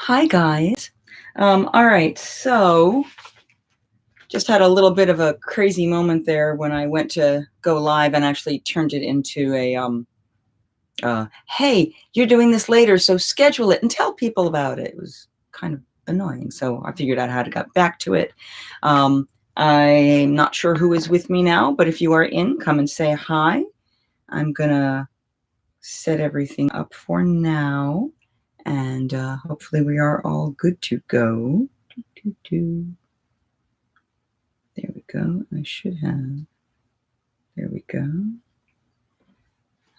Hi, guys. All right, so just had a little bit of a crazy moment there when I went to go live and actually turned it into hey, you're doing this later, so schedule it and tell people about it. It was kind of annoying, so I figured out how to get back to it. I'm not sure who is with me now, but if you are in, come and say hi. I'm gonna set everything up for now. And hopefully we are all good to go. There we go. I should have. There we go.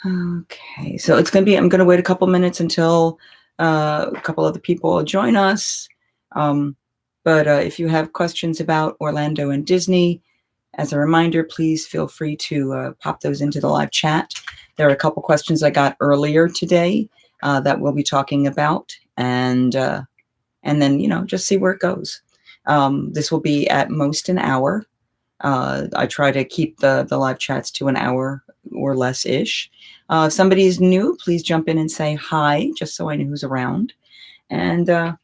Okay, so it's going to be, I'm going to wait a couple minutes until a couple other people join us. But if you have questions about Orlando and Disney, as a reminder, please feel free to pop those into the live chat. There are a couple questions I got earlier today that we'll be talking about, and then just see where it goes. This will be at most an hour. I try to keep the live chats to an hour or less-ish. If somebody is new, please jump in and say hi, just so I know who's around. And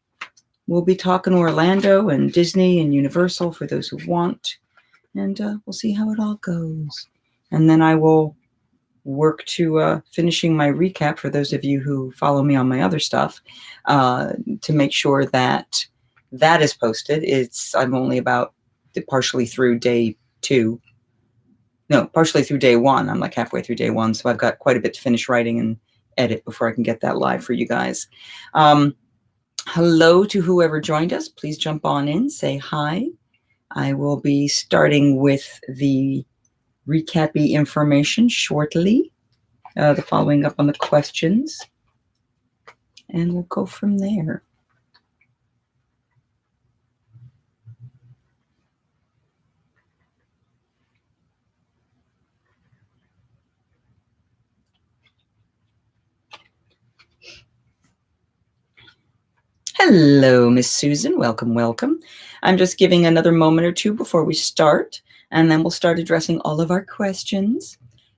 we'll be talking Orlando and Disney and Universal for those who want. And we'll see how it all goes. And then I will work to finishing my recap for those of you who follow me on my other stuff to make sure that that is posted. I'm only about partially through day 2. No, partially through day 1. I'm like halfway through day 1, so I've got quite a bit to finish writing and edit before I can get that live for you guys. Hello to whoever joined us. Please jump on in, say hi. I will be starting with the recappy information shortly, the following up on the questions, and we'll go from there. Hello, Miss Susan. Welcome, welcome. I'm just giving another moment or two before we start, and then we'll start addressing all of our questions.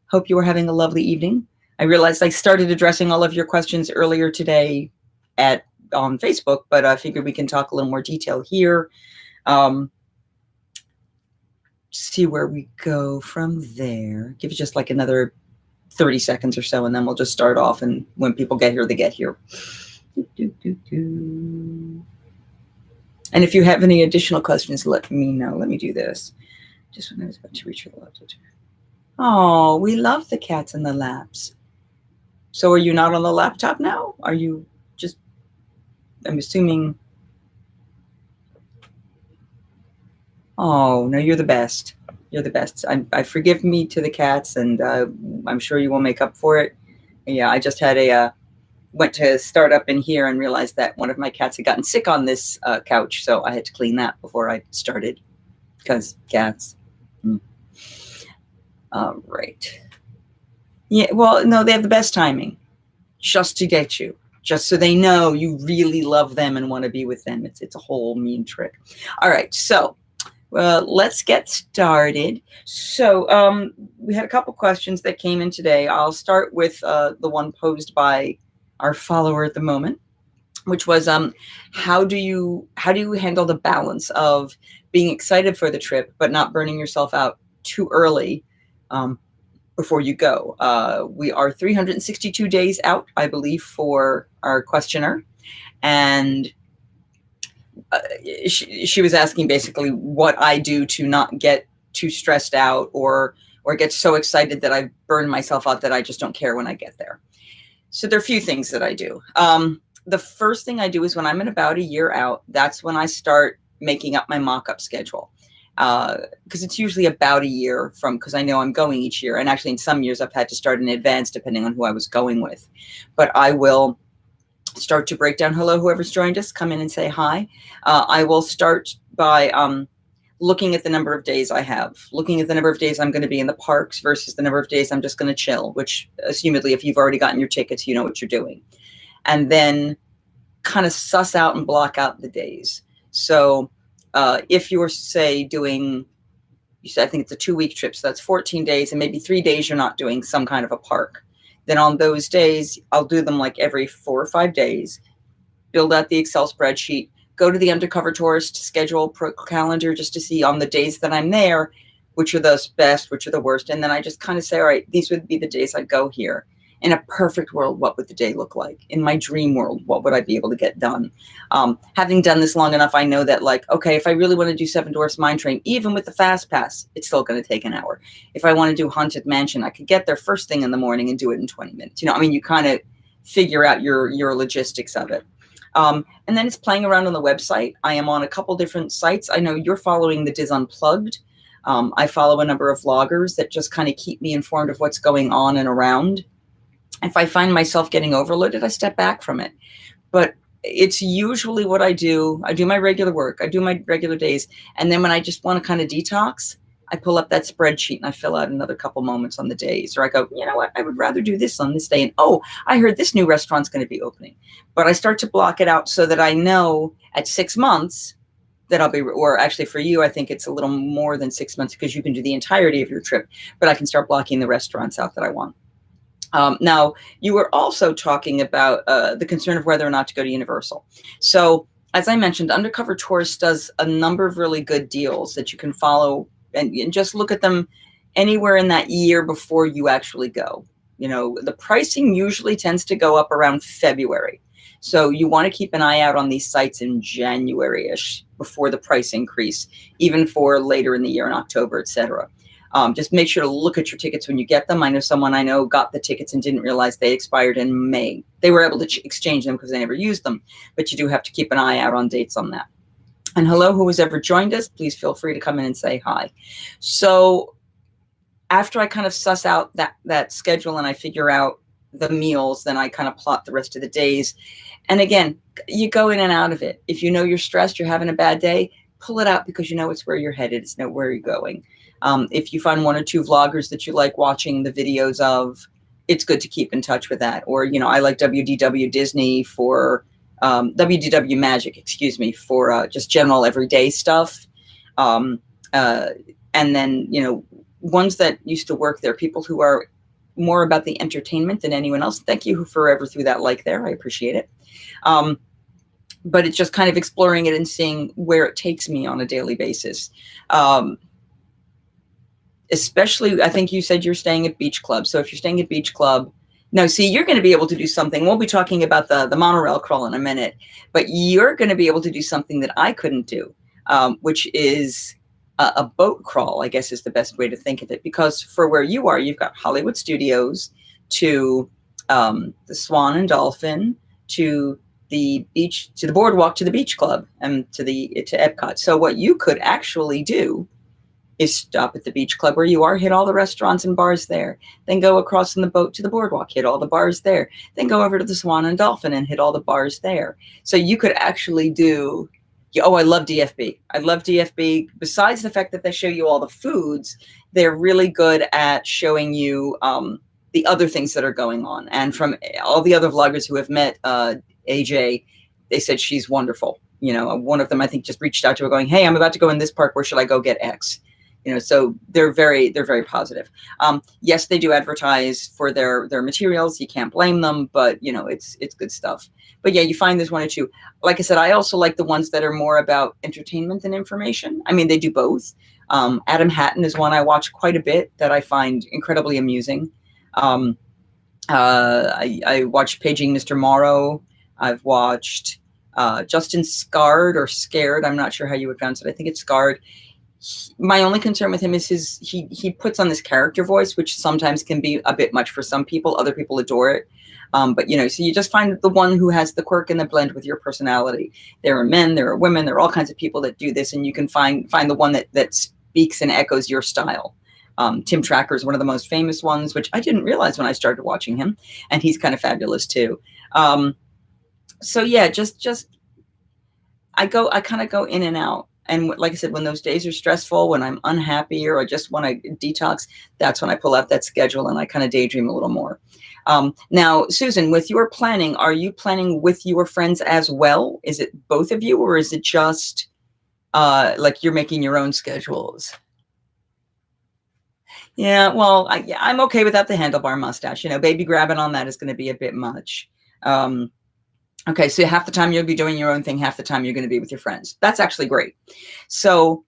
Hope you are having a lovely evening. I realized I started addressing all of your questions earlier today on Facebook, but I figured we can talk a little more detail here. See where we go from there. Give it just like another 30 seconds or so, and then we'll just start off, and when people get here, they get here. And if you have any additional questions, let me know. Let me do this. Just when I was about to reach for the laptop. Oh, we love the cats in the laps. So are you not on the laptop now? Are you just, I'm assuming. Oh, no, you're the best. You're the best. I forgive me to the cats, and I'm sure you will make up for it. Yeah, I just had went to start up in here and realized that one of my cats had gotten sick on this couch, so I had to clean that before I started, because cats. All right. Yeah, well, no, they have the best timing, just to get you, just so they know you really love them and want to be with them. It's a whole mean trick. All right, so let's get started. So we had a couple questions that came in today. I'll start with the one posed by our follower at the moment, which was how do you handle the balance of being excited for the trip but not burning yourself out too early before you go? We are 362 days out, I believe, for our questioner, and she was asking basically what I do to not get too stressed out or get so excited that I burn myself out that I just don't care when I get there. So there are a few things that I do. The first thing I do is when I'm in about a year out, that's when I start making up my mock-up schedule. Because it's usually about a year because I know I'm going each year. And actually in some years I've had to start in advance depending on who I was going with. But I will start to break down. Hello, whoever's joined us, come in and say hi. I will start by looking at the number of days I have, looking at the number of days I'm going to be in the parks versus the number of days I'm just going to chill, which assumedly, if you've already gotten your tickets, you know what you're doing. And then kind of suss out and block out the days. So if you're, say, doing, you said, I think it's a 2-week trip, so that's 14 days, and maybe 3 days you're not doing some kind of a park. Then on those days, I'll do them like every 4 or 5 days. build out the Excel spreadsheet, go to the Undercover Tourist schedule calendar just to see on the days that I'm there, which are the best, which are the worst. And then I just kind of say, all right, these would be the days I'd go here. In a perfect world, what would the day look like? In my dream world, what would I be able to get done? Having done this long enough, I know that, like, okay, if I really want to do Seven Dwarfs Mine Train, even with the fast pass, it's still going to take an hour. If I want to do Haunted Mansion, I could get there first thing in the morning and do it in 20 minutes. You know, I mean, you kind of figure out your logistics of it. And then it's playing around on the website. I am on a couple different sites. I know you're following the Diz Unplugged. I follow a number of vloggers that just kind of keep me informed of what's going on and around. If I find myself getting overloaded, I step back from it. But it's usually what I do. I do my regular work. I do my regular days. And then when I just want to kind of detox, I pull up that spreadsheet and I fill out another couple moments on the days. Or I go, you know what, I would rather do this on this day. And, oh, I heard this new restaurant's going to be opening. But I start to block it out so that I know at 6 months that I'll be, or actually for you, I think it's a little more than 6 months because you can do the entirety of your trip. But I can start blocking the restaurants out that I want. Now, you were also talking about the concern of whether or not to go to Universal. So, as I mentioned, Undercover Tourist does a number of really good deals that you can follow and just look at them anywhere in that year before you actually go. You know, the pricing usually tends to go up around February. So you want to keep an eye out on these sites in January-ish before the price increase, even for later in the year in October, etc. Just make sure to look at your tickets when you get them. I know someone I know got the tickets and didn't realize they expired in May. They were able to exchange them because they never used them, but you do have to keep an eye out on dates on that. And hello, who has ever joined us, please feel free to come in and say hi. So after I kind of suss out that schedule and I figure out the meals, then I kind of plot the rest of the days. And again, you go in and out of it. If you know you're stressed, you're having a bad day, pull it out because you know it's where you're headed. It's not where you're going. If you find one or two vloggers that you like watching the videos of, it's good to keep in touch with that. Or, you know, I like WDW Disney for, WDW Magic, excuse me, for just general everyday stuff. And then, you know, ones that used to work there, people who are more about the entertainment than anyone else. Thank you forever through that like there. I appreciate it. But it's just kind of exploring it and seeing where it takes me on a daily basis. Especially, I think you said you're staying at Beach Club. So if you're staying at Beach Club, now see, you're going to be able to do something. We'll be talking about the monorail crawl in a minute, but you're going to be able to do something that I couldn't do, which is a boat crawl, I guess is the best way to think of it. Because for where you are, you've got Hollywood Studios to the Swan and Dolphin to the beach, to the boardwalk, to the Beach Club, and to Epcot. So what you could actually do is stop at the Beach Club where you are, hit all the restaurants and bars there, then go across in the boat to the boardwalk, hit all the bars there, then go over to the Swan and Dolphin and hit all the bars there. So you could actually do, oh, I love DFB. I love DFB. Besides the fact that they show you all the foods, they're really good at showing you the other things that are going on. And from all the other vloggers who have met AJ, they said she's wonderful. You know, one of them I think just reached out to her going, hey, I'm about to go in this park. Where should I go get X? You know, so they're very positive. Yes, they do advertise for their materials. You can't blame them, but you know, it's good stuff. But yeah, you find there's one or two. Like I said, I also like the ones that are more about entertainment than information. I mean, they do both. Adam Hatton is one I watch quite a bit that I find incredibly amusing. I watched Paging Mr. Morrow. I've watched Justin Scarred or Scared. I'm not sure how you would pronounce it. I think it's Scarred. My only concern with him is he puts on this character voice, which sometimes can be a bit much for some people. Other people adore it. But, you know, so you just find the one who has the quirk and the blend with your personality. There are men, there are women, there are all kinds of people that do this, and you can find the one that speaks and echoes your style. Tim Tracker is one of the most famous ones, which I didn't realize when I started watching him, and he's kind of fabulous too. So yeah, just I kind of go in and out. And like I said, when those days are stressful, when I'm unhappy or I just want to detox, that's when I pull out that schedule and I kind of daydream a little more. Now, Susan, with your planning, are you planning with your friends as well? Is it both of you, or is it just like you're making your own schedules? Yeah, well, I'm okay without the handlebar mustache. You know, baby grabbing on that is going to be a bit much. Okay, so half the time you'll be doing your own thing, half the time you're going to be with your friends. That's actually great. So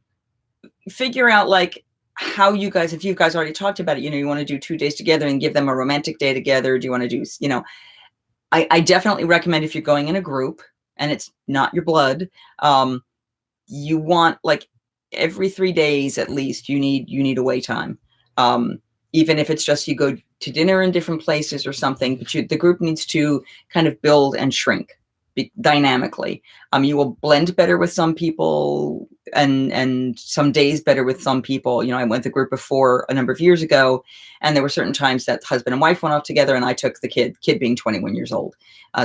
figure out like how you guys, if you guys already talked about it, you want to do 2 days together and give them a romantic day together. Do you want to do, I definitely recommend if you're going in a group and it's not your blood, you want like every 3 days at least, you need away time. Even if it's just you go to dinner in different places or something, but the group needs to kind of build and shrink dynamically. You will blend better with some people and some days better with some people. I went with a group before a number of years ago, and there were certain times that husband and wife went off together and I took the kid being 21 years old.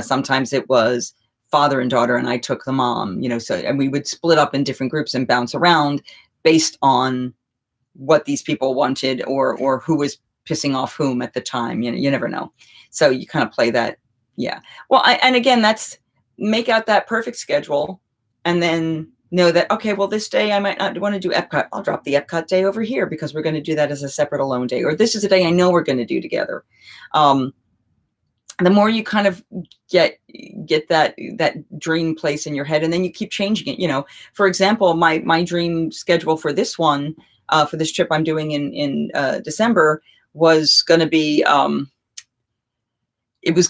Sometimes it was father and daughter and I took the mom, and we would split up in different groups and bounce around based on what these people wanted or who was pissing off whom at the time. You never know. So you kind of play that. Yeah. Well, and again, that's make out that perfect schedule and then know that, okay, well, this day I might not want to do Epcot. I'll drop the Epcot day over here because we're going to do that as a separate alone day. Or this is a day I know we're going to do together. The more you kind of get that dream place in your head, and then you keep changing it. For example, my dream schedule for this one, for this trip I'm doing in December was going to be, I was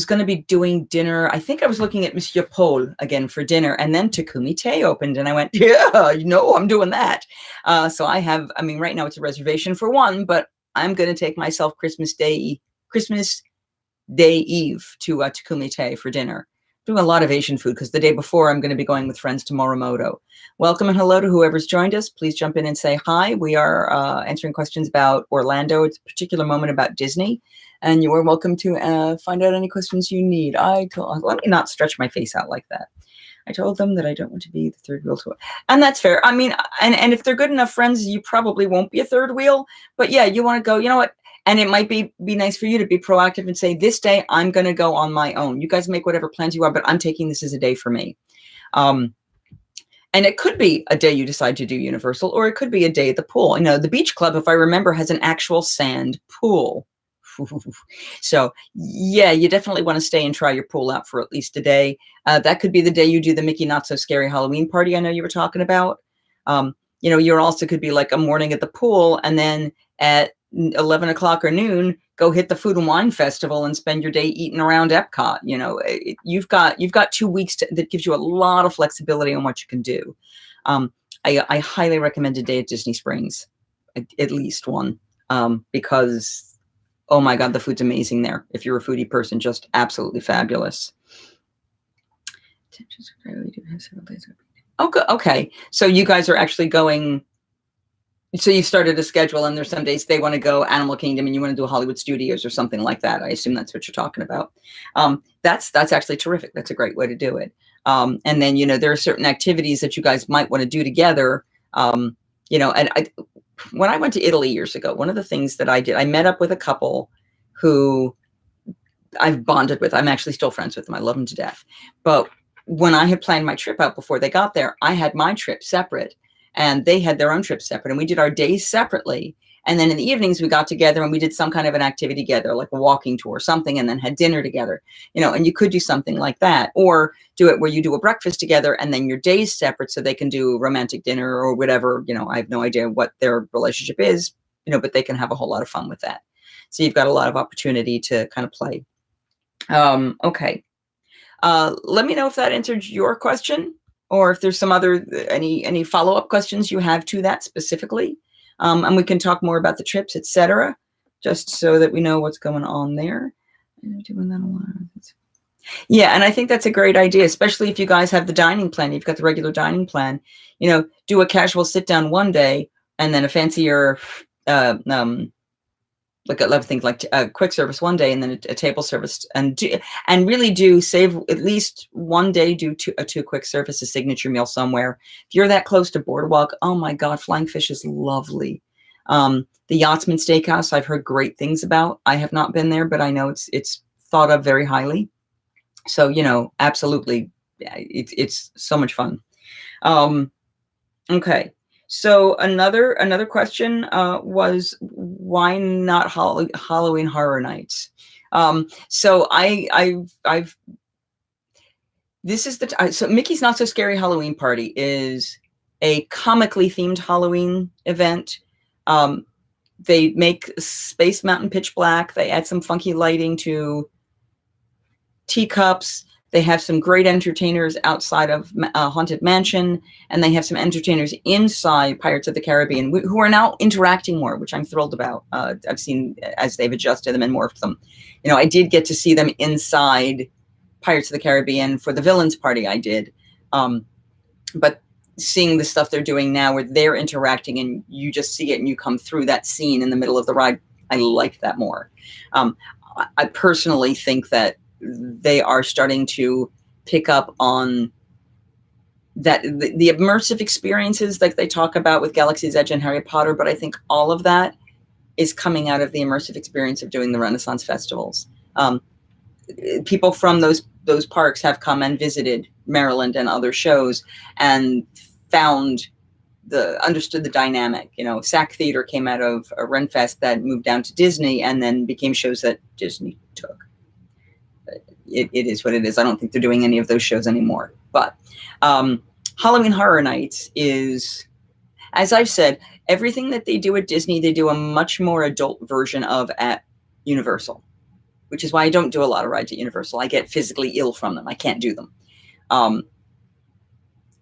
going to be doing dinner. I think I was looking at Monsieur Paul again for dinner, and then Takumi Tay opened and I went, yeah, I'm doing that. So right now it's a reservation for one, but I'm going to take myself Christmas Day Eve to Takumi Tay for dinner. Doing a lot of Asian food because the day before I'm going to be going with friends to Morimoto. Welcome and hello to whoever's joined us. Please jump in and say hi. We are answering questions about Orlando. It's a particular moment about Disney, and you are welcome to find out any questions you need. Let me not stretch my face out like that. I told them that I don't want to be the third wheel, and that's fair. I mean, and if they're good enough friends, you probably won't be a third wheel. But yeah, you want to go. You know what? And it might be nice for you to be proactive and say, this day I'm going to go on my own. You guys make whatever plans you are, but I'm taking this as a day for me. And it could be a day you decide to do Universal, or it could be a day at the pool. The beach club, if I remember, has an actual sand pool. So yeah, you definitely want to stay and try your pool out for at least a day. That could be the day you do the Mickey Not So Scary Halloween party I know you were talking about. You're also could be like a morning at the pool, and then at 11 o'clock or noon, go hit the Food and Wine Festival and spend your day eating around Epcot. You've got 2 weeks that gives you a lot of flexibility on what you can do. I highly recommend a day at Disney Springs, at least one, because, oh my God, the food's amazing there. If you're a foodie person, just absolutely fabulous. Okay. So you guys are actually going. So you've started a schedule, and there's some days they want to go Animal Kingdom and you want to do Hollywood Studios or something like that. I assume that's what you're talking about. That's actually terrific. That's a great way to do it. And then, there are certain activities that you guys might want to do together. And when I went to Italy years ago, one of the things that I did, I met up with a couple who I've bonded with. I'm actually still friends with them. I love them to death. But when I had planned my trip out before they got there, I had my trip separate. And they had their own trips separate, and we did our days separately. And then in the evenings, we got together and we did some kind of an activity together, like a walking tour or something, and then had dinner together, and you could do something like that, or do it where you do a breakfast together and then your days separate so they can do romantic dinner or whatever. I have no idea what their relationship is, but they can have a whole lot of fun with that. So you've got a lot of opportunity to kind of play. Okay. Let me know if that answered your question, or if there's some other, any follow-up questions you have to that specifically. And we can talk more about the trips, etc., just so that we know what's going on there. Doing that a lot. Yeah, and I think that's a great idea, especially if you guys have the dining plan. You've got the regular dining plan. Do a casual sit-down one day, and then a fancier like quick service one day, and then a table service, and really do save at least one day, do two quick service, a signature meal somewhere. If you're that close to Boardwalk, oh my God, Flying Fish is lovely. The Yachtsman Steakhouse, I've heard great things about. I have not been there, but I know it's thought of very highly. So, absolutely, it's so much fun. Okay. So another question was, why not Halloween Horror Nights? So I've This is so Mickey's Not So Scary Halloween Party is a comically themed Halloween event. They make Space Mountain pitch black. They add some funky lighting to teacups. They have some great entertainers outside of Haunted Mansion, and they have some entertainers inside Pirates of the Caribbean who are now interacting more, which I'm thrilled about. I've seen as they've adjusted them and morphed them. I did get to see them inside Pirates of the Caribbean for the villains party I did. But seeing the stuff they're doing now where they're interacting and you just see it and you come through that scene in the middle of the ride, I like that more. I personally think that they are starting to pick up on that the immersive experiences like they talk about with Galaxy's Edge and Harry Potter, but I think all of that is coming out of the immersive experience of doing the Renaissance festivals. People from those parks have come and visited Maryland and other shows and understood the dynamic. SAC Theater came out of a Renfest that moved down to Disney and then became shows that Disney took. It is what it is. I don't think they're doing any of those shows anymore. But Halloween Horror Nights is, as I've said, everything that they do at Disney, they do a much more adult version of at Universal, which is why I don't do a lot of rides at Universal. I get physically ill from them. I can't do them.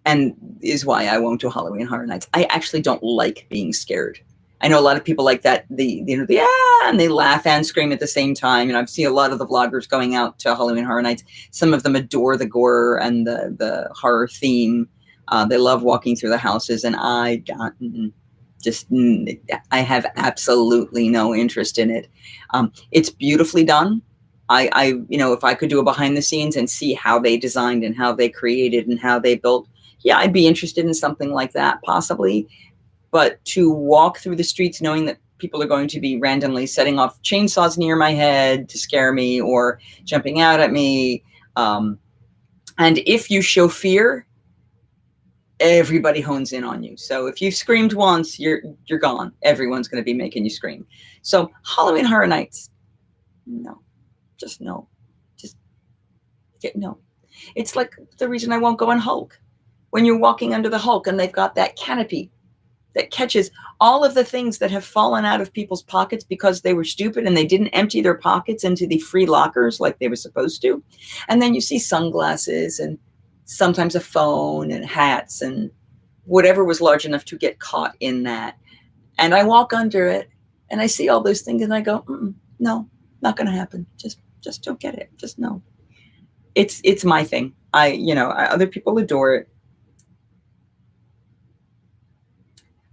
And is why I won't do Halloween Horror Nights. I actually don't like being scared. I know a lot of people like that, and they laugh and scream at the same time. And I've seen a lot of the vloggers going out to Halloween Horror Nights. Some of them adore the gore and the horror theme. They love walking through the houses, and I have absolutely no interest in it. It's beautifully done. If I could do a behind the scenes and see how they designed and how they created and how they built, yeah, I'd be interested in something like that possibly. But to walk through the streets knowing that people are going to be randomly setting off chainsaws near my head to scare me or jumping out at me. And if you show fear, everybody hones in on you. So if you've screamed once, you're gone. Everyone's going to be making you scream. So Halloween Horror Nights, no. Just no. No. It's like the reason I won't go on Hulk. When you're walking under the Hulk and they've got that canopy that catches all of the things that have fallen out of people's pockets because they were stupid and they didn't empty their pockets into the free lockers like they were supposed to. And then you see sunglasses and sometimes a phone and hats and whatever was large enough to get caught in that. And I walk under it and I see all those things and I go, no, not going to happen. Just don't get it. Just no. It's my thing. Other people adore it.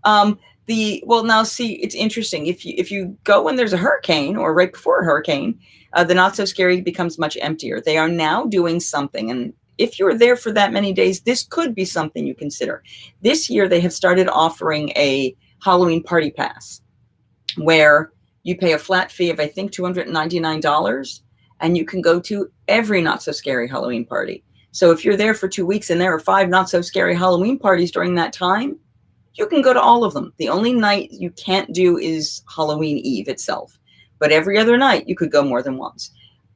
Now see, it's interesting. If you go when there's a hurricane or right before a hurricane, the Not So Scary becomes much emptier. They are now doing something. And if you're there for that many days, this could be something you consider. This year, they have started offering a Halloween party pass where you pay a flat fee of, I think, $299, and you can go to every Not So Scary Halloween party. So if you're there for 2 weeks and there are 5 Not So Scary Halloween parties during that time, you can go to all of them. The only night you can't do is Halloween Eve itself. But every other night, you could go more than once.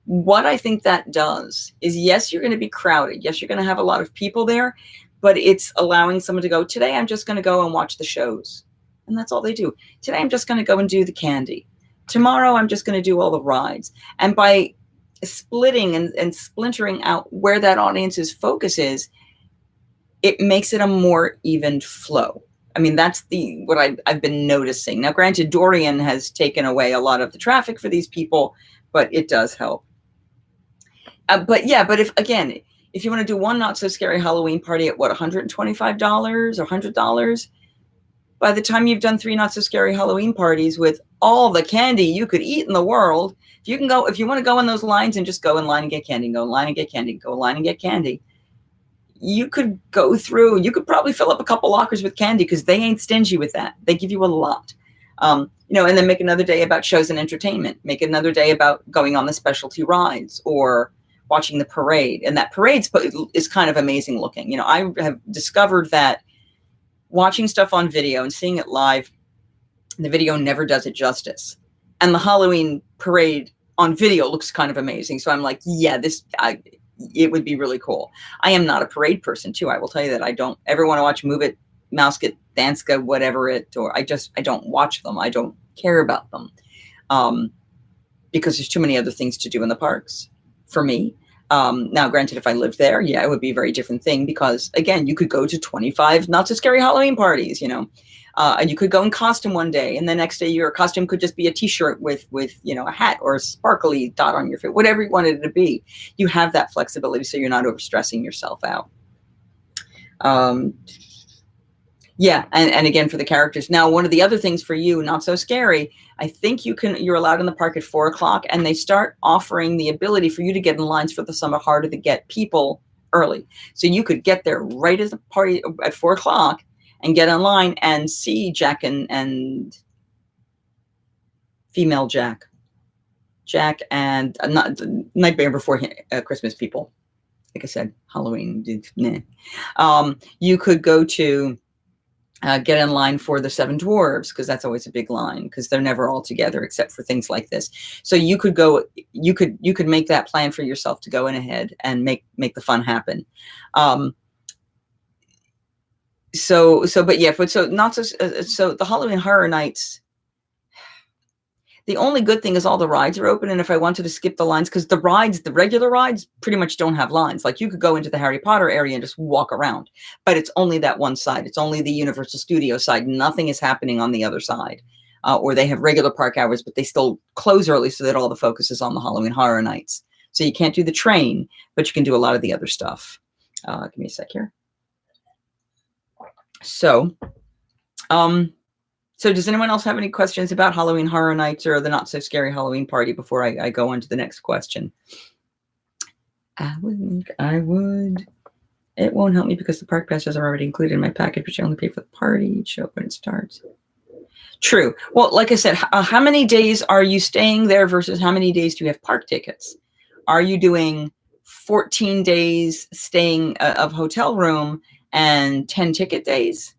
What I think that does is, yes, you're going to be crowded. Yes, you're going to have a lot of people there. But it's allowing someone to go, today I'm just going to go and watch the shows. And that's all they do. Today I'm just going to go and do the candy. Tomorrow I'm just going to do all the rides. And by splitting and splintering out where that audience's focus is, it makes it a more even flow. I mean, that's what I've been noticing. Now, granted, Dorian has taken away a lot of the traffic for these people, but it does help. But if you want to do one Not So Scary Halloween party at $125 or $100, by the time you've done 3 Not So Scary Halloween parties with all the candy you could eat in the world, if you want to go in those lines and just go in line and get candy, go in line and get candy, go in line and get candy, you could go through, you could probably fill up a couple lockers with candy because they ain't stingy with that. They give you a lot. And then make another day about shows and entertainment. Make another day about going on the specialty rides or watching the parade. And that parade is kind of amazing looking. I have discovered that watching stuff on video and seeing it live, the video never does it justice. And the Halloween parade on video looks kind of amazing. So I'm like, yeah, it would be really cool. I am not a parade person too. I will tell you that. I don't ever want to watch Move It, Mouske, Danska, whatever it, or I don't watch them. I don't care about them. Because there's too many other things to do in the parks for me. Now, granted, if I lived there, yeah, it would be a very different thing because, again, you could go to 25 not so scary Halloween parties, and you could go in costume one day, and the next day your costume could just be a T-shirt with a hat or a sparkly dot on your face, whatever you wanted it to be. You have that flexibility, so you're not overstressing yourself out. Yeah, and again for the characters. Now, one of the other things for you, not so scary, I think you're allowed in the park at 4:00, and they start offering the ability for you to get in lines for the Summer Harder to get people early. So you could get there right at the party at 4:00 and get in line and see Jack and female Jack and not Nightmare Before Christmas people. Like I said, Halloween. You could go to get in line for the Seven Dwarves, because that's always a big line because they're never all together except for things like this. So you could go, you could make that plan for yourself to go in ahead and make the fun happen. But the Halloween Horror Nights, the only good thing is all the rides are open. And if I wanted to skip the lines, because the regular rides pretty much don't have lines. Like you could go into the Harry Potter area and just walk around, but it's only that one side. It's only the Universal Studios side. Nothing is happening on the other side. Or they have regular park hours, but they still close early so that all the focus is on the Halloween Horror Nights. So you can't do the train, but you can do a lot of the other stuff. Give me a sec here. So does anyone else have any questions about Halloween Horror Nights or the Not So Scary Halloween Party before I go on to the next question? I would. It won't help me because the park passes are already included in my package, but you only pay for the party. Show up when it starts. True. Well, like I said, how many days are you staying there versus how many days do you have park tickets? Are you doing 14 days staying of hotel room and 10 ticket days?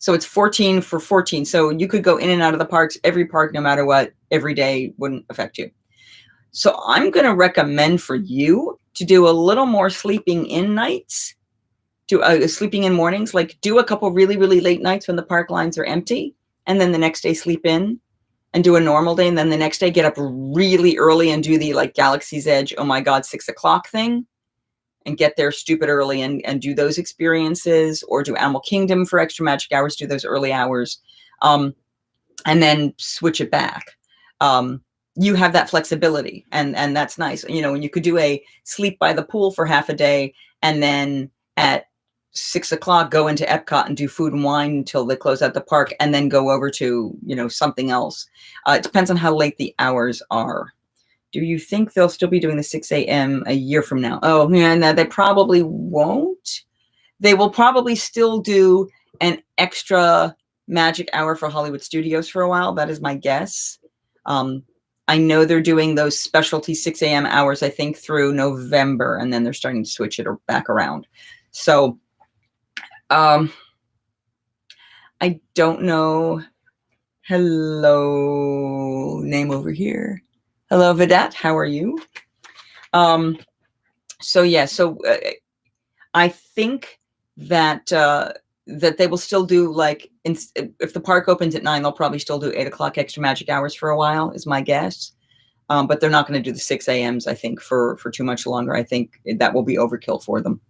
So it's 14 for 14. So you could go in and out of the parks, every park, no matter what, every day wouldn't affect you. So I'm going to recommend for you to do a little more sleeping in nights, sleeping in mornings, like do a couple really, really late nights when the park lines are empty. And then the next day sleep in and do a normal day. And then the next day get up really early and do the like Galaxy's Edge, oh my God, 6 o'clock thing. And get there stupid early and do those experiences, or do Animal Kingdom for extra magic hours, do those early hours, and then switch it back. You have that flexibility, and that's nice. And you could do a sleep by the pool for half a day, and then at 6 o'clock go into Epcot and do food and wine until they close out the park, and then go over to something else. It depends on how late the hours are. Do you think they'll still be doing the 6 a.m. a year from now? Oh, yeah, no, they probably won't. They will probably still do an extra magic hour for Hollywood Studios for a while. That is my guess. I know they're doing those specialty 6 a.m. hours, I think, through November, and then they're starting to switch it back around. So I don't know. Hello, name over here. Hello, Vedette. How are you? I think that that they will still do, like, if the park opens at 9, they'll probably still do 8 o'clock extra magic hours for a while, is my guess. But they're not going to do the 6 a.m.s, I think, for too much longer. I think that will be overkill for them.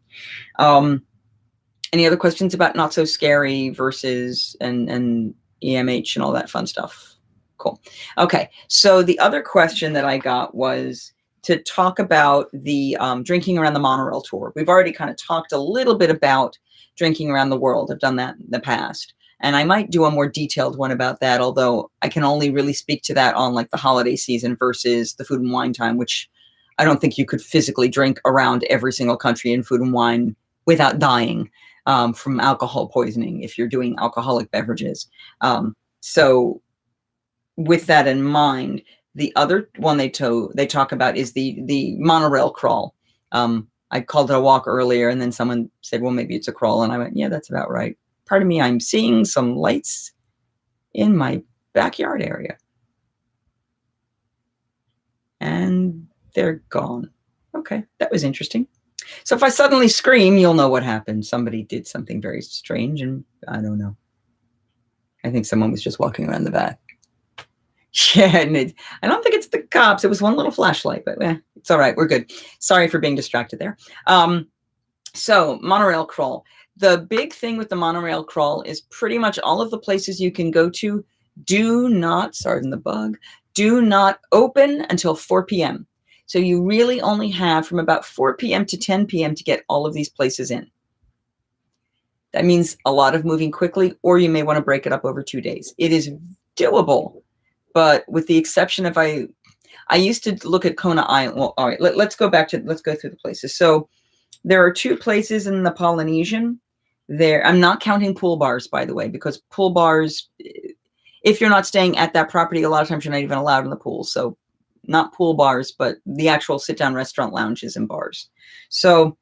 Any other questions about Not So Scary versus and EMH and all that fun stuff? Cool. Okay. So the other question that I got was to talk about the drinking around the monorail tour. We've already kind of talked a little bit about drinking around the world. I've done that in the past. And I might do a more detailed one about that, although I can only really speak to that on like the holiday season versus the food and wine time, which I don't think you could physically drink around every single country in food and wine without dying from alcohol poisoning if you're doing alcoholic beverages. So with that in mind, the other one they talk about is the monorail crawl. I called it a walk earlier, and then someone said, well, maybe it's a crawl. And I went, yeah, that's about right. Pardon me, I'm seeing some lights in my backyard area. And they're gone. Okay, that was interesting. So if I suddenly scream, you'll know what happened. Somebody did something very strange, and I don't know. I think someone was just walking around the back. Yeah, and I don't think it's the cops. It was one little flashlight, but it's all right. We're good. Sorry for being distracted there. So monorail crawl. The big thing with the monorail crawl is pretty much all of the places you can go to do not, pardon the bug, do not open until 4 p.m. So you really only have from about 4 p.m. to 10 p.m. to get all of these places in. That means a lot of moving quickly, or you may want to break it up over 2 days. It is doable, but with the exception of I used to look at Kona Island. Well, all right, let's go through the places. So there are 2 places in the Polynesian. There, I'm not counting pool bars, by the way, because pool bars, if you're not staying at that property, a lot of times you're not even allowed in the pool. So not pool bars, but the actual sit-down restaurant lounges and bars. So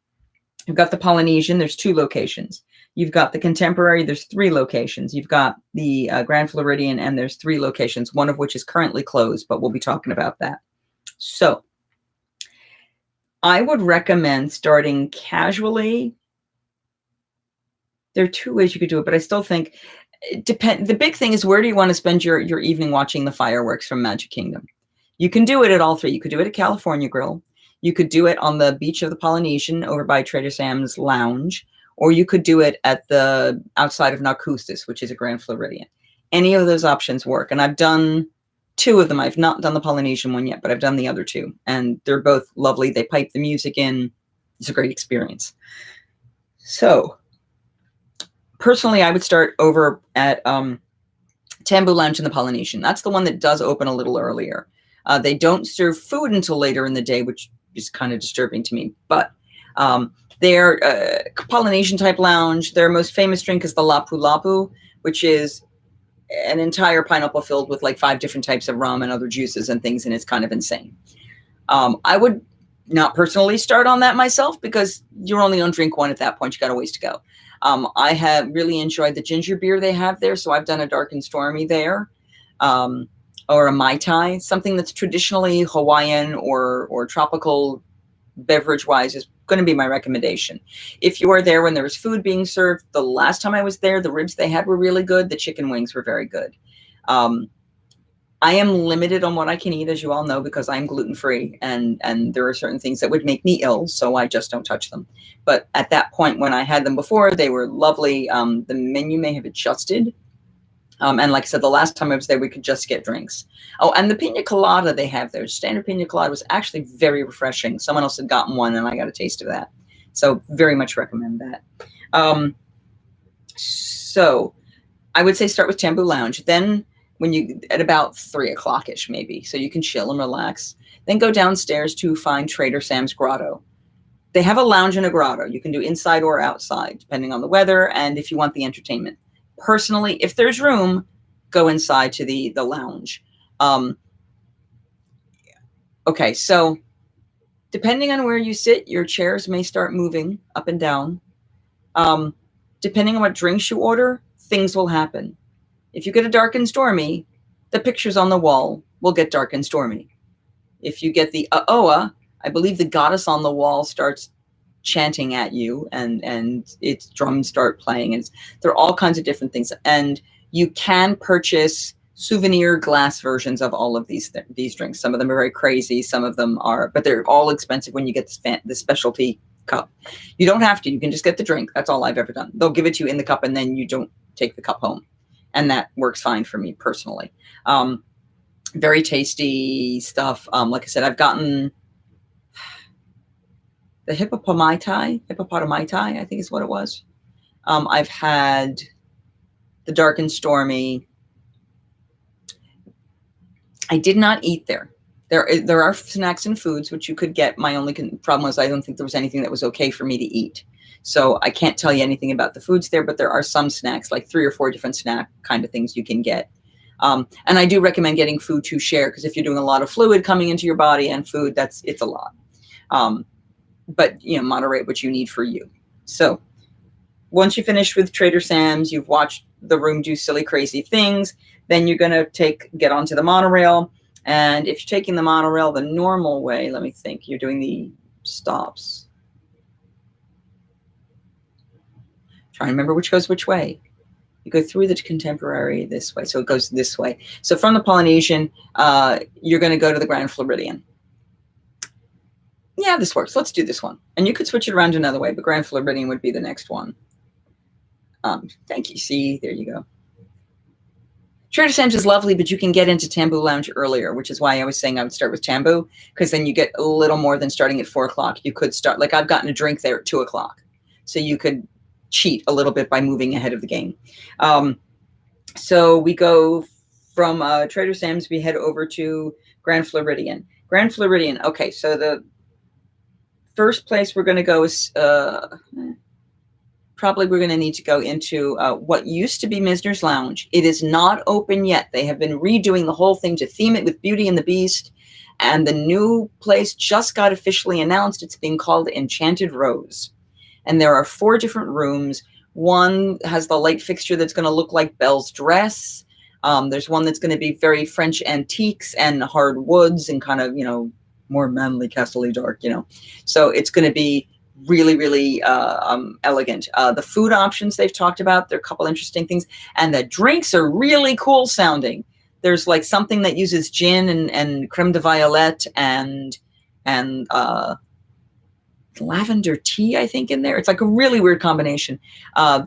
you've got the Polynesian, there's 2 locations. You've got the Contemporary, there's 3 locations. You've got the Grand Floridian, and there's 3 locations, one of which is currently closed, but we'll be talking about that. So I would recommend starting casually. There are 2 ways you could do it, but I still think the big thing is, where do you want to spend your evening watching the fireworks from Magic Kingdom? You can do it at all 3. You could do it at California Grill. You could do it on the beach of the Polynesian over by Trader Sam's Lounge, or you could do it at the outside of Narcoosseous, which is a Grand Floridian. Any of those options work. And I've done 2 of them. I've not done the Polynesian one yet, but I've done the other 2. And they're both lovely. They pipe the music in. It's a great experience. So personally, I would start over at Tambu Lounge in the Polynesian. That's the one that does open a little earlier. They don't serve food until later in the day, which is kind of disturbing to me. But they're Polynesian type lounge. Their most famous drink is the Lapu Lapu, which is an entire pineapple filled with like 5 different types of rum and other juices and things, and it's kind of insane. I would not personally start on that myself, because you're only on drink 1 at that point. You got a ways to go. I have really enjoyed the ginger beer they have there, so I've done a dark and stormy there, or a Mai Tai, something that's traditionally Hawaiian or tropical beverage-wise is going to be my recommendation. If you are there when there was food being served, the last time I was there, the ribs they had were really good. The chicken wings were very good. I am limited on what I can eat, as you all know, because I'm gluten-free, and there are certain things that would make me ill, so I just don't touch them. But at that point, when I had them before, they were lovely. The menu may have adjusted. And like I said, the last time I was there, we could just get drinks. Oh, and the pina colada they have there, standard pina colada, was actually very refreshing. Someone else had gotten one, and I got a taste of that. So very much recommend that. So I would say start with Tambu Lounge. Then when you, at about 3 o'clock-ish maybe, so you can chill and relax. Then go downstairs to find Trader Sam's Grotto. They have a lounge and a grotto. You can do inside or outside, depending on the weather and if you want the entertainment. Personally, if there's room, go inside to the lounge. Okay, so depending on where you sit, your chairs may start moving up and down. Depending on what drinks you order, things will happen. If you get a dark and stormy, the pictures on the wall will get dark and stormy. If you get the Aoa, I believe the goddess on the wall starts chanting at you, and its drums start playing, and there are all kinds of different things. And you can purchase souvenir glass versions of all of these drinks. Some of them are very crazy, some of them are, but they're all expensive when you get the specialty cup. You don't have to, you can just get the drink. That's all I've ever done. They'll give it to you in the cup, and then you don't take the cup home, and that works fine for me personally. Very tasty stuff. Like I said, I've gotten the hippopotami tai, I think is what it was. I've had the dark and stormy. I did not eat there. There are snacks and foods which you could get. My only problem was I don't think there was anything that was okay for me to eat. So I can't tell you anything about the foods there, but there are some snacks, like 3 or 4 different snack kind of things you can get. And I do recommend getting food to share, because if you're doing a lot of fluid coming into your body and food, it's a lot. But moderate what you need for you. So once you finish with Trader Sam's, you've watched the room do silly, crazy things, then you're going to get onto the monorail. And if you're taking the monorail the normal way, let me think, you're doing the stops. Trying to remember which goes which way. You go through the Contemporary this way, so it goes this way. So from the Polynesian, you're going to go to the Grand Floridian. Yeah, this works. Let's do this one. And you could switch it around another way, but Grand Floridian would be the next one. Thank you. See, there you go. Trader Sam's is lovely, but you can get into Tambu Lounge earlier, which is why I was saying I would start with Tambu, because then you get a little more than starting at 4 o'clock. You could start, like I've gotten a drink there at 2 o'clock. So you could cheat a little bit by moving ahead of the game. So we go from Trader Sam's, we head over to Grand Floridian. Grand Floridian, okay, so the first place we're going to go is probably we're going to need to go into what used to be Misner's Lounge. It is not open yet. They have been redoing the whole thing to theme it with Beauty and the Beast. And the new place just got officially announced. It's being called Enchanted Rose. And there are 4 different rooms. One has the light fixture that's going to look like Belle's dress. There's one that's going to be very French antiques and hard woods and kind of, more manly, castle-y dark, So it's going to be really, really elegant. The food options they've talked about, there are a couple interesting things. And the drinks are really cool sounding. There's like something that uses gin and creme de violette and lavender tea, I think, in there. It's like a really weird combination.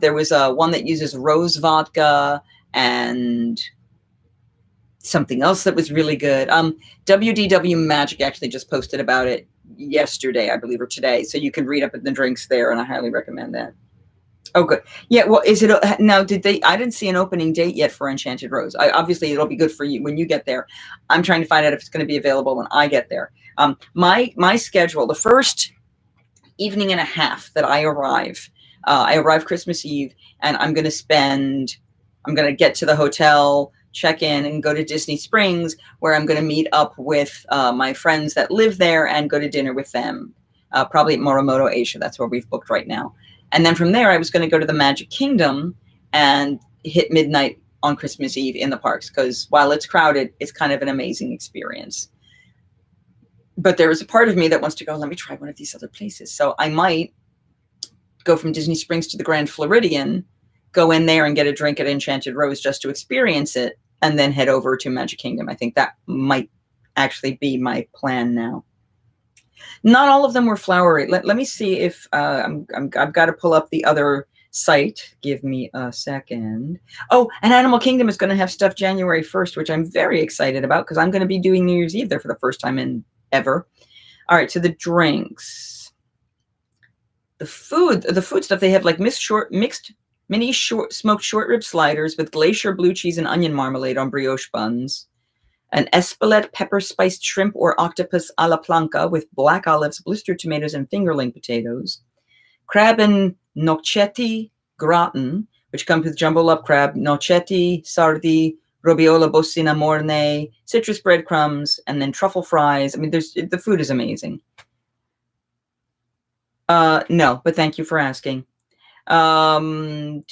There was one that uses rose vodka and something else that was really good. WDW Magic actually just posted about it yesterday, I believe, or today. So you can read up at the drinks there, and I highly recommend that. Oh, good. Yeah, well, is it now? I didn't see an opening date yet for Enchanted Rose. Obviously, it'll be good for you when you get there. I'm trying to find out if it's going to be available when I get there. My schedule, the first evening and a half that I arrive Christmas Eve, and I'm going to get to the hotel, check in, and go to Disney Springs, where I'm going to meet up with my friends that live there and go to dinner with them, probably at Morimoto Asia. That's where we've booked right now. And then from there, I was going to go to the Magic Kingdom and hit midnight on Christmas Eve in the parks, because while it's crowded, it's kind of an amazing experience. But there is a part of me that wants to go, let me try one of these other places. So I might go from Disney Springs to the Grand Floridian, go in there and get a drink at Enchanted Rose just to experience it, and then head over to Magic Kingdom. I think that might actually be my plan now. Not all of them were flowery. Let me see if I've got to pull up the other site. Give me a second. Oh, and Animal Kingdom is going to have stuff January 1st, which I'm very excited about, because I'm going to be doing New Year's Eve there for the first time in ever. All right, so the drinks. The food stuff, they have like mixed mini smoked short rib sliders with glacier blue cheese and onion marmalade on brioche buns. An Espelette pepper spiced shrimp or octopus a la planca with black olives, blistered tomatoes, and fingerling potatoes. Crab and gnocchetti gratin, which comes with jumbo love crab, gnocchetti, sardi, robiola bossina morne, citrus breadcrumbs, and then truffle fries. I mean, the food is amazing. No, but thank you for asking. Okay,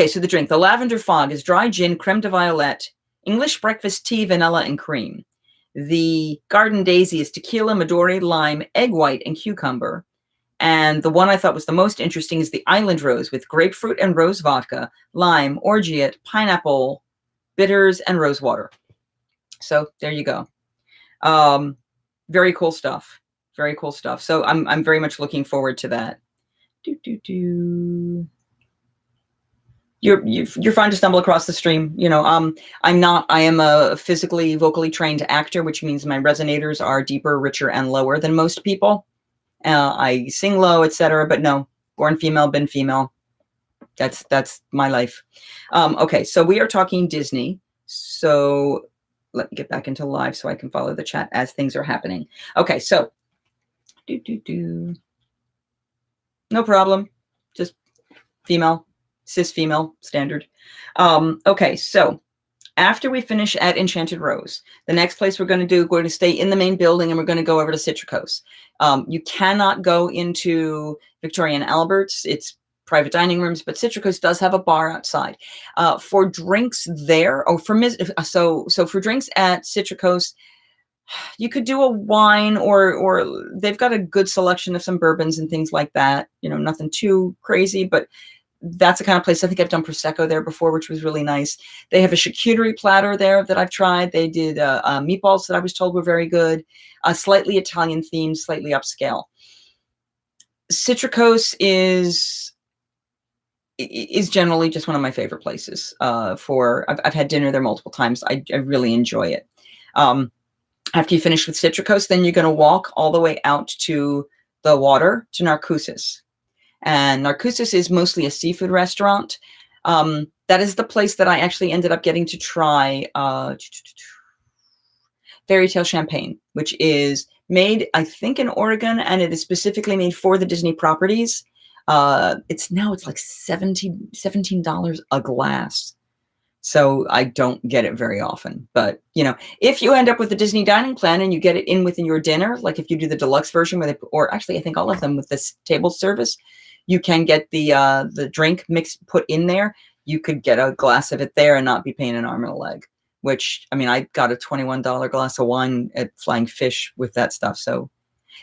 so the drink. The Lavender Fog is dry gin, creme de violette, English breakfast tea, vanilla, and cream. The Garden Daisy is tequila, Midori, lime, egg white, and cucumber. And the one I thought was the most interesting is the Island Rose with grapefruit and rose vodka, lime, orgeat, pineapple, bitters, and rose water. So there you go. Very cool stuff. Very cool stuff. So I'm very much looking forward to that. You're fine to stumble across the stream. I am a physically, vocally trained actor, which means my resonators are deeper, richer, and lower than most people. I sing low, etc. But no, born female, been female. That's my life. Okay, so we are talking Disney. So let me get back into live so I can follow the chat as things are happening. Okay, so no problem. Just female, cis female, standard. Okay, so after we finish at Enchanted Rose, the next place we're going to stay in the main building, and we're going to go over to Citricos. You cannot go into Victoria and Albert's. It's private dining rooms, but Citricos does have a bar outside. For drinks there, for drinks at Citricos, You could do a wine, or they've got a good selection of some bourbons and things like that. Nothing too crazy, but that's the kind of place. I think I've done Prosecco there before, which was really nice. They have a charcuterie platter there that I've tried. They did meatballs that I was told were very good, slightly Italian themed, slightly upscale. Citricos is generally just one of my favorite places. I've had dinner there multiple times. I really enjoy it. After you finish with Citricos, then you're going to walk all the way out to the water to Narcoosseous. And Narcoosseous is mostly a seafood restaurant. That is the place that I actually ended up getting to try Fairy Tale Champagne, which is made, I think, in Oregon, and it is specifically made for the Disney properties. It's like $17 a glass. So I don't get it very often. But, if you end up with the Disney dining plan and you get it in within your dinner, like if you do the deluxe version or actually I think all of them with this table service, you can get the drink mix put in there. You could get a glass of it there and not be paying an arm and a leg, which, I got a $21 glass of wine at Flying Fish with that stuff. So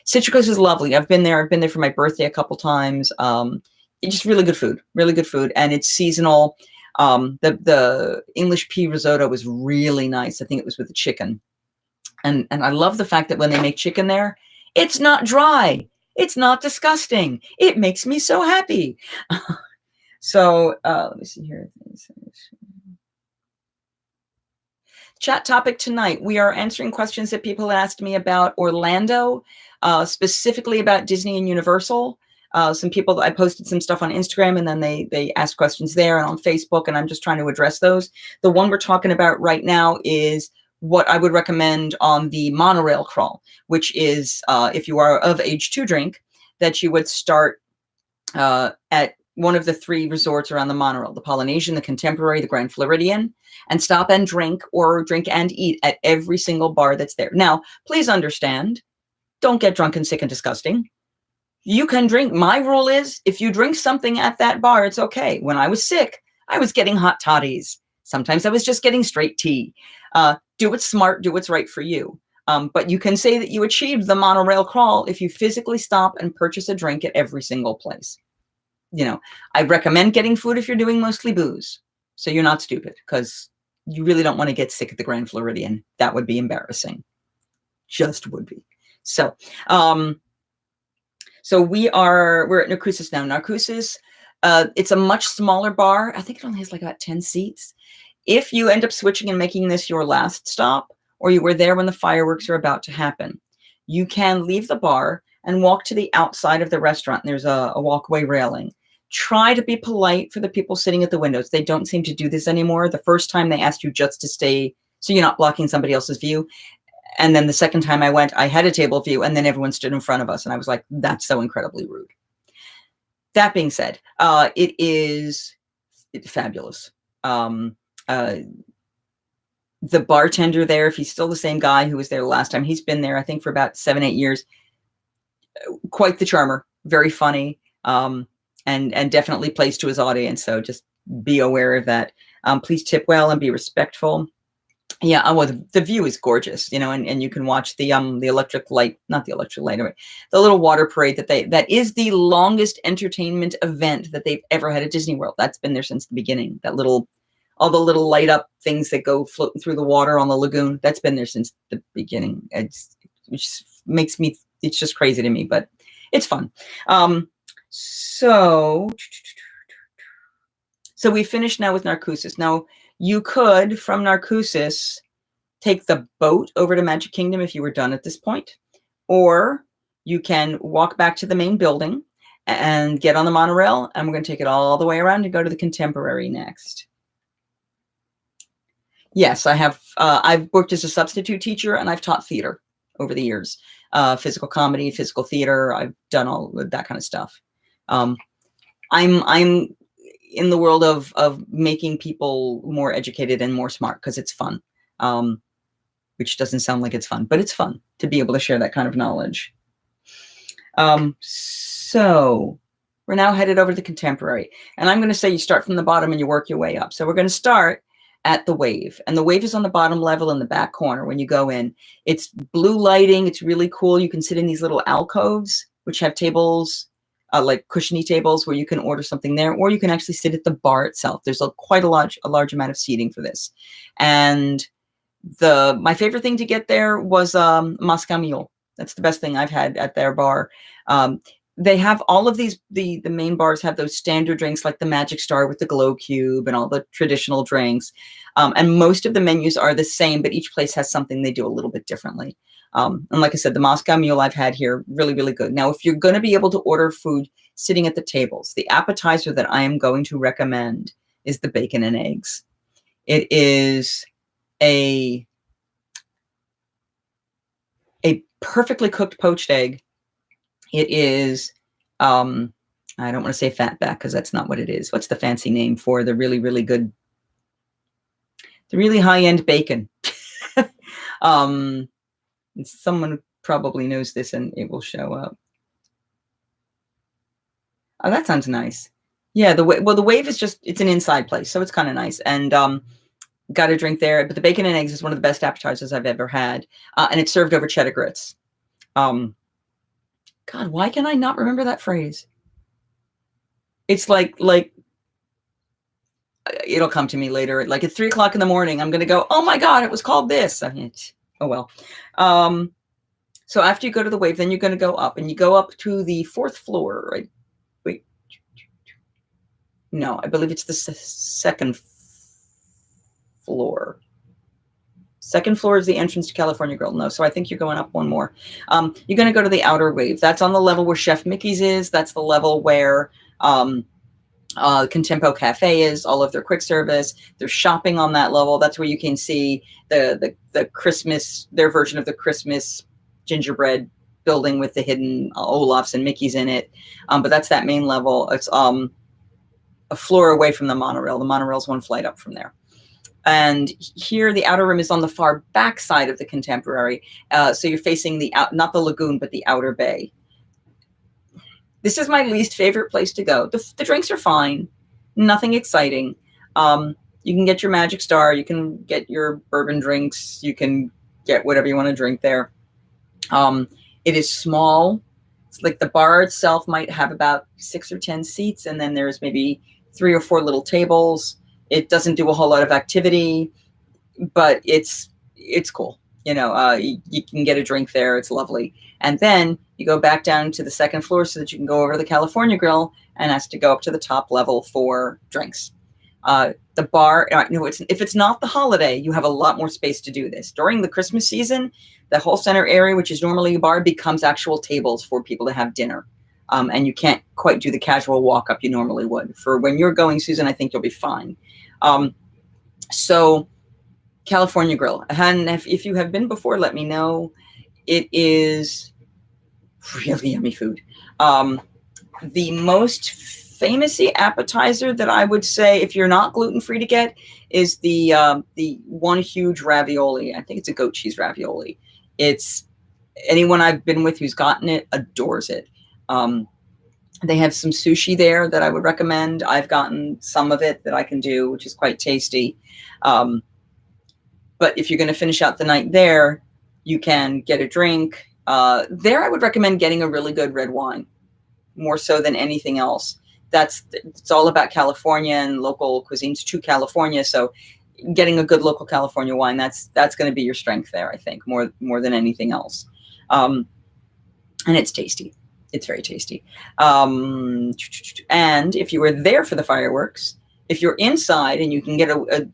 Citricos is lovely. I've been there for my birthday a couple times. It's just really good food, and it's seasonal. The English pea risotto was really nice. I think it was with the chicken. And I love the fact that when they make chicken there, it's not dry. It's not disgusting. It makes me so happy. So let me see here. Chat topic tonight. We are answering questions that people asked me about Orlando, specifically about Disney and Universal. Some people, I posted some stuff on Instagram, and then they asked questions there and on Facebook, and I'm just trying to address those. The one we're talking about right now is what I would recommend on the monorail crawl, which is if you are of age to drink, that you would start at one of the 3 resorts around the monorail, the Polynesian, the Contemporary, the Grand Floridian, and stop and drink and eat at every single bar that's there. Now, please understand, don't get drunk and sick and disgusting. You can drink. My rule is if you drink something at that bar, it's okay. When I was sick, I was getting hot toddies. Sometimes I was just getting straight tea. Do what's smart, do what's right for you. But you can say that you achieved the monorail crawl if you physically stop and purchase a drink at every single place. I recommend getting food if you're doing mostly booze. So you're not stupid, because you really don't want to get sick at the Grand Floridian. That would be embarrassing. Just would be. So, we're at Narcoosseous now. Narcoosseous, it's a much smaller bar. I think it only has like about 10 seats. If you end up switching and making this your last stop, or you were there when the fireworks are about to happen, you can leave the bar and walk to the outside of the restaurant. There's a walkway railing. Try to be polite for the people sitting at the windows. They don't seem to do this anymore. The first time they asked you just to stay so you're not blocking somebody else's view. And then the second time I went, I had a table view, and then everyone stood in front of us. And I was like, that's so incredibly rude. That being said, it is fabulous. The bartender there, if he's still the same guy who was there last time, he's been there, I think, for about 7-8 years. Quite the charmer, very funny, and definitely plays to his audience. So just be aware of that. Please tip well and be respectful. Yeah, well, the view is gorgeous, and you can watch the electric light, not the electric light, the little water parade that is the longest entertainment event that they've ever had at Disney World. That's been there since the beginning. All the little light up things that go floating through the water on the lagoon. That's been there since the beginning. It's just crazy to me, but it's fun. So we finished now with Narcoosseous. Now, you could, from Narcoosseous, take the boat over to Magic Kingdom if you were done at this point, or you can walk back to the main building and get on the monorail, and we're going to take it all the way around and go to the Contemporary next. Yes, I have. I've worked as a substitute teacher, and I've taught theater over the years, physical comedy, physical theater. I've done all of that kind of stuff. I'm in the world of making people more educated and more smart, because it's fun, which doesn't sound like it's fun, but it's fun to be able to share that kind of knowledge. So we're now headed over to the Contemporary, and I'm going to say you start from the bottom and you work your way up. So we're going to start at the Wave. And the Wave is on the bottom level in the back corner when you go in. It's blue lighting. It's really cool. You can sit in these little alcoves, which have tables, like cushiony tables where you can order something there, or you can actually sit at the bar itself. There's quite a large amount of seating for this. And my favorite thing to get there was Moscow Mule. That's the best thing I've had at their bar. They have all of these, the main bars have those standard drinks like the Magic Star with the glow cube and all the traditional drinks. And most of the menus are the same, but each place has something they do a little bit differently. And like I said, the Moscow Mule I've had here, really, really good. Now, if you're going to be able to order food sitting at the tables, the appetizer that I am going to recommend is the bacon and eggs. It is a perfectly cooked poached egg. It is, I don't want to say fatback because that's not what it is. What's the fancy name for the really, really good, the really high-end bacon? Someone probably knows this and it will show up. Oh, that sounds nice. Yeah, the Wave is just, it's an inside place, so it's kind of nice. And got a drink there. But the bacon and eggs is one of the best appetizers I've ever had. And it's served over cheddar grits. God, why can I not remember that phrase? It's like it'll come to me later. Like at 3 o'clock in the morning, I'm going to go, oh my God, it was called this. I mean, oh, well. So after you go to the Wave, then you're going to go up and you go up to the 4th floor, right? Wait, no, I believe it's the second floor. Second floor is the entrance to California Grill. No, so I think you're going up one more. You're going to go to the outer Wave. That's on the level where Chef Mickey's is. That's the level where Contempo Cafe is, all of their quick service. There's shopping on that level. That's where you can see the Christmas, their version of the Christmas gingerbread building with the hidden Olaf's and Mickey's in it. But that's that main level. It's a floor away from the monorail. The monorail's one flight up from there. And here, the outer rim is on the far back side of the Contemporary. So you're facing not the lagoon, but the outer bay. This is my least favorite place to go. The drinks are fine, nothing exciting. You can get your Magic Star, you can get your bourbon drinks, you can get whatever you want to drink there. It is small. It's like the bar itself might have about 6 or 10 seats, and then there's maybe 3 or 4 little tables. It doesn't do a whole lot of activity, but it's cool. You know, you can get a drink there. It's lovely. And then you go back down to the 2nd floor so that you can go over to the California Grill and ask to go up to the top level for drinks. The bar, if it's not the holiday, you have a lot more space to do this. During the Christmas season, the whole center area, which is normally a bar, becomes actual tables for people to have dinner. And you can't quite do the casual walk up you normally would. For when you're going, Susan, I think you'll be fine. So California Grill. And if you have been before, let me know. It is really yummy food. The most famous appetizer that I would say, if you're not gluten-free to get, is the one huge ravioli. I think it's a goat cheese ravioli. It's anyone I've been with who's gotten it adores it. They have some sushi there that I would recommend. I've gotten some of it that I can do, which is quite tasty. But if you're going to finish out the night there, you can get a drink. There, I would recommend getting a really good red wine, more so than anything else. It's all about California and local cuisines to California. So getting a good local California wine, that's going to be your strength there, I think, more than anything else. And it's tasty. It's very tasty. And if you were there for the fireworks, if you're inside and you can get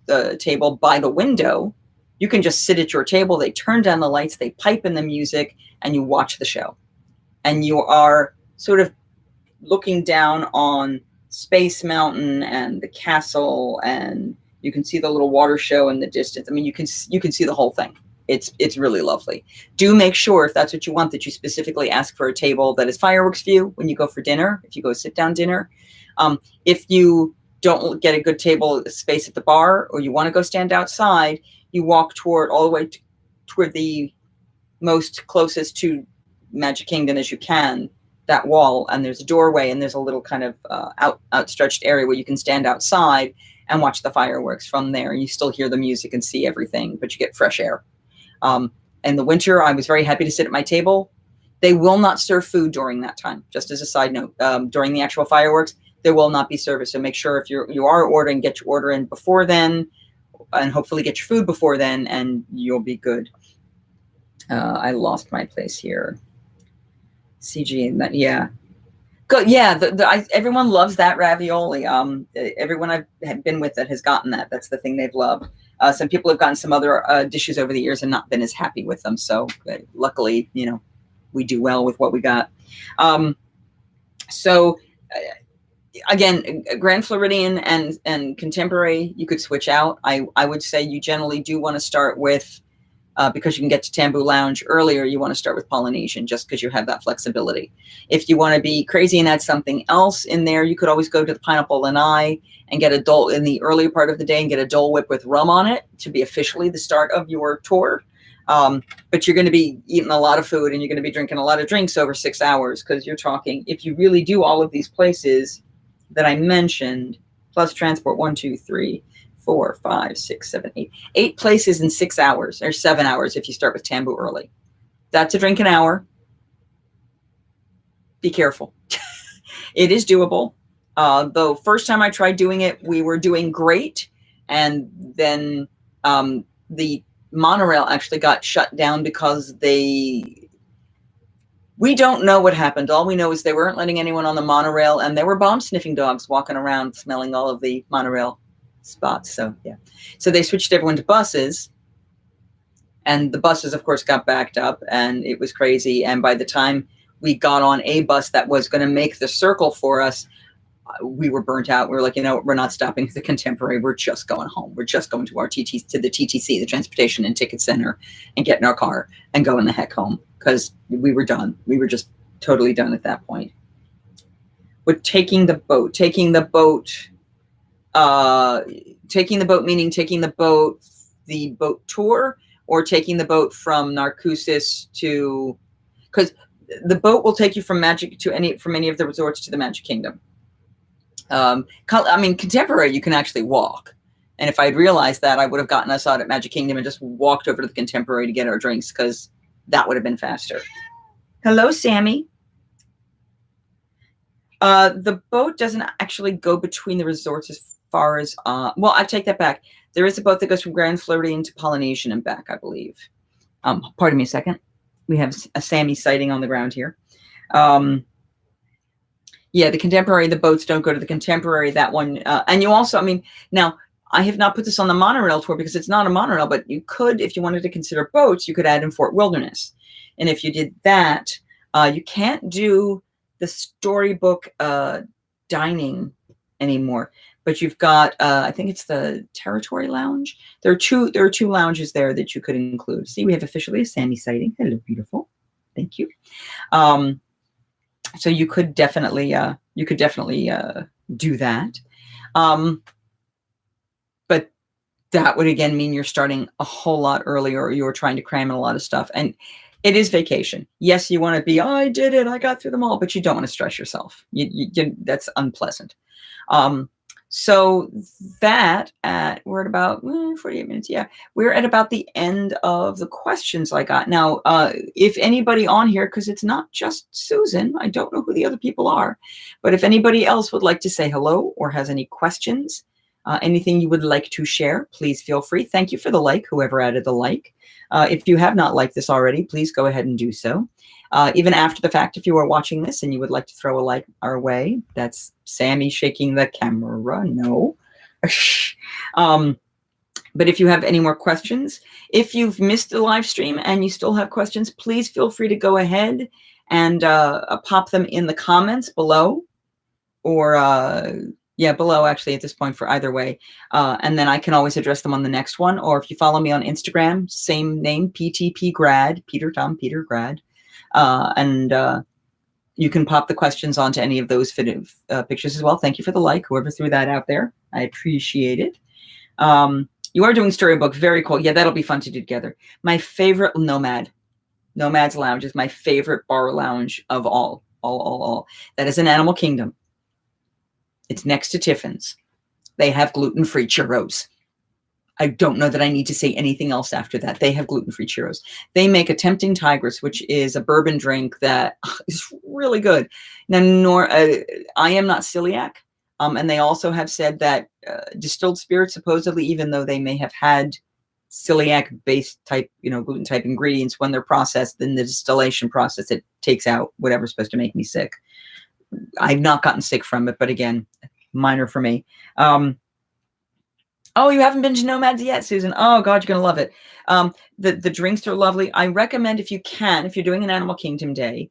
a table by the window, you can just sit at your table. They turn down the lights, they pipe in the music, and you watch the show. And you are sort of looking down on Space Mountain and the castle, and you can see the little water show in the distance. I mean, you can see the whole thing. It's really lovely. Do make sure, if that's what you want, that you specifically ask for a table that is fireworks view when you go for dinner, if you go sit down dinner. If you don't get a good table space at the bar, or you want to go stand outside, you walk all the way toward the most closest to Magic Kingdom as you can, that wall, and there's a doorway, and there's a little kind of outstretched area where you can stand outside and watch the fireworks from there. You still hear the music and see everything, but you get fresh air. In the winter, I was very happy to sit at my table. They will not serve food during that time. Just as a side note, during the actual fireworks, there will not be service. So make sure if you are ordering, get your order in before then, and hopefully get your food before then, and you'll be good. I lost my place here. CG, and that, yeah. Good, yeah. Everyone loves that ravioli. Everyone I've been with that has gotten that. That's the thing they've loved. Some people have gotten some other dishes over the years and not been as happy with them. So luckily, we do well with what we got. Again, Grand Floridian and Contemporary, you could switch out. I would say you generally do want to start with, because you can get to Tambu Lounge earlier, you want to start with Polynesian just because you have that flexibility. If you want to be crazy and add something else in there, you could always go to the Pineapple Lanai and get a Dole in the earlier part of the day and get a Dole Whip with rum on it to be officially the start of your tour. But you're going to be eating a lot of food and you're going to be drinking a lot of drinks over 6 hours, because you're talking, if you really do all of these places that I mentioned, plus transport, 1, 2, 3, 4, 5, 6, 7, 8. 8 places in 6 hours, or 7 hours if you start with Tambu early. That's a drink an hour. Be careful. It is doable. The first time I tried doing it, we were doing great. And then the monorail actually got shut down because we don't know what happened. All we know is they weren't letting anyone on the monorail, and there were bomb sniffing dogs walking around smelling all of the monorail spots. So yeah, so they switched everyone to buses, and the buses of course got backed up, and it was crazy. And by the time we got on a bus that was going to make the circle for us, we were burnt out. We were like, we're not stopping at the Contemporary. We're just going home. We're just going to our the TTC, the Transportation and Ticket Center, and getting our car and going the heck home, because we were done. We were just totally done at that point. With taking the boat meaning taking the boat tour, or taking the boat from Narcoosseous to, because the boat will take you from any of the resorts to the Magic Kingdom. Contemporary, you can actually walk. And if I'd realized that, I would have gotten us out at Magic Kingdom and just walked over to the Contemporary to get our drinks, because that would have been faster. Hello, Sammy. The boat doesn't actually go between the resorts as far as, I take that back. There is a boat that goes from Grand Floridian to Polynesian and back, I believe. Pardon me a second. We have a Sammy sighting on the ground here. Yeah, the Contemporary, the boats don't go to the Contemporary, that one. And you also, now, I have not put this on the monorail tour because it's not a monorail, but you could, if you wanted to consider boats, you could add in Fort Wilderness. And if you did that, you can't do the Storybook dining anymore. But you've got, I think it's the Territory Lounge. There are two lounges there that you could include. See, we have officially a Sammy sighting. Hello, beautiful. Thank you. So you could definitely do that. But that would again mean you're starting a whole lot earlier, or you're trying to cram in a lot of stuff. And it is vacation. Yes, you want to be, I did it, I got through them all, but you don't want to stress yourself. That's unpleasant. So that we're at about 48 minutes. Yeah, we're at about the end of the questions I got. Now, if anybody on here, because it's not just Susan, I don't know who the other people are, but if anybody else would like to say hello or has any questions, anything you would like to share, please feel free. Thank you for the like, whoever added the like. If you have not liked this already, please go ahead and do so. Even after the fact, if you are watching this and you would like to throw a like our way, that's Sammy shaking the camera. No. But if you have any more questions, if you've missed the live stream and you still have questions, please feel free to go ahead and pop them in the comments below, or below actually at this point for either way. And then I can always address them on the next one. Or if you follow me on Instagram, same name, PTP Grad, Peter Tom Peter Grad. You can pop the questions onto any of those pictures as well. Thank you for the like, whoever threw that out there. I appreciate it. You are doing Storybook. Very cool. Yeah, that'll be fun to do together. My favorite, Nomad's Lounge is my favorite bar lounge of all. That is in Animal Kingdom. It's next to Tiffin's. They have gluten-free churros. I don't know that I need to say anything else after that. They have gluten-free churros. They make a Tempting Tigress, which is a bourbon drink that is really good. Now, I am not celiac, and they also have said that distilled spirits, supposedly, even though they may have had celiac-based type, gluten type ingredients, when they're processed in the distillation process, it takes out whatever's supposed to make me sick. I've not gotten sick from it, but again, minor for me. Oh, you haven't been to Nomads yet, Susan? Oh, God, you're going to love it. The drinks are lovely. I recommend, if you can, if you're doing an Animal Kingdom day,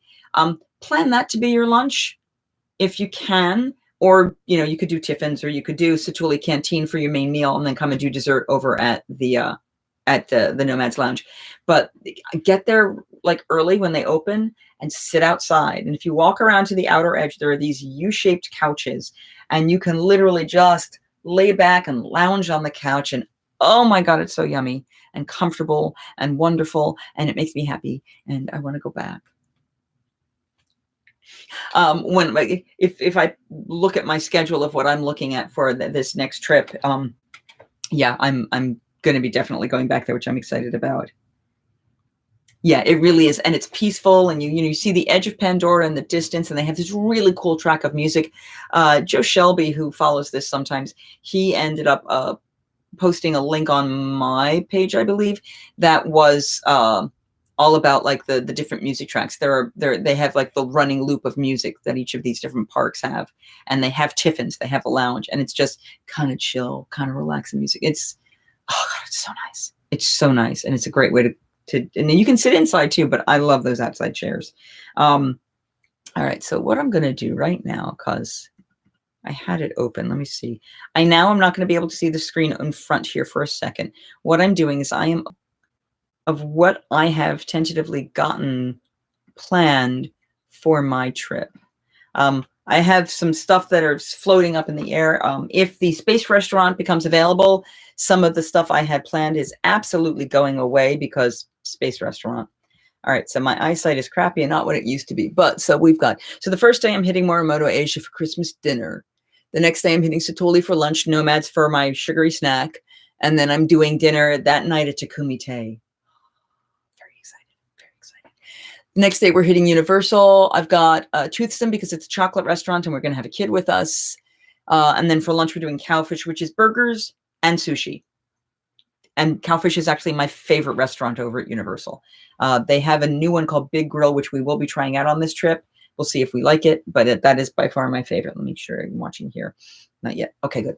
plan that to be your lunch if you can. Or, you could do Tiffin's, or you could do Satuli Canteen for your main meal and then come and do dessert over at the Nomads Lounge. But get there like early when they open and sit outside. And if you walk around to the outer edge, there are these U-shaped couches, and you can literally just lay back and lounge on the couch, and oh my God, it's so yummy and comfortable and wonderful, and it makes me happy, and I want to go back. If I look at my schedule of what I'm looking at for this next trip, yeah, I'm going to be definitely going back there, which I'm excited about. Yeah, it really is. And it's peaceful. And you see the edge of Pandora in the distance, and they have this really cool track of music. Joe Shelby, who follows this sometimes, he ended up posting a link on my page, I believe, that was all about like the different music tracks. They have like the running loop of music that each of these different parks have. And they have Tiffin's, they have a lounge, and it's just kind of chill, kind of relaxing music. It's, oh God, it's so nice. It's so nice. And it's a great way to and you can sit inside too, but I love those outside chairs. All right. So what I'm going to do right now, cause I had it open. Let me see. I'm not going to be able to see the screen in front here for a second. What I'm doing is of what I have tentatively gotten planned for my trip. I have some stuff that are floating up in the air. If the space restaurant becomes available, some of the stuff I had planned is absolutely going away because space restaurant. All right, so my eyesight is crappy and not what it used to be. But so the first day I'm hitting Morimoto Asia for Christmas dinner. The next day I'm hitting Satuli for lunch, Nomads for my sugary snack. And then I'm doing dinner that night at Takumi Very excited, very excited. Next day, we're hitting Universal. I've got Toothsome because it's a chocolate restaurant and we're going to have a kid with us. And then for lunch, we're doing Cowfish, which is burgers and sushi. And Cowfish is actually my favorite restaurant over at Universal. They have a new one called Big Grill, which we will be trying out on this trip. We'll see if we like it, but that is by far my favorite. Let me make sure I'm watching here. Not yet. Okay, good.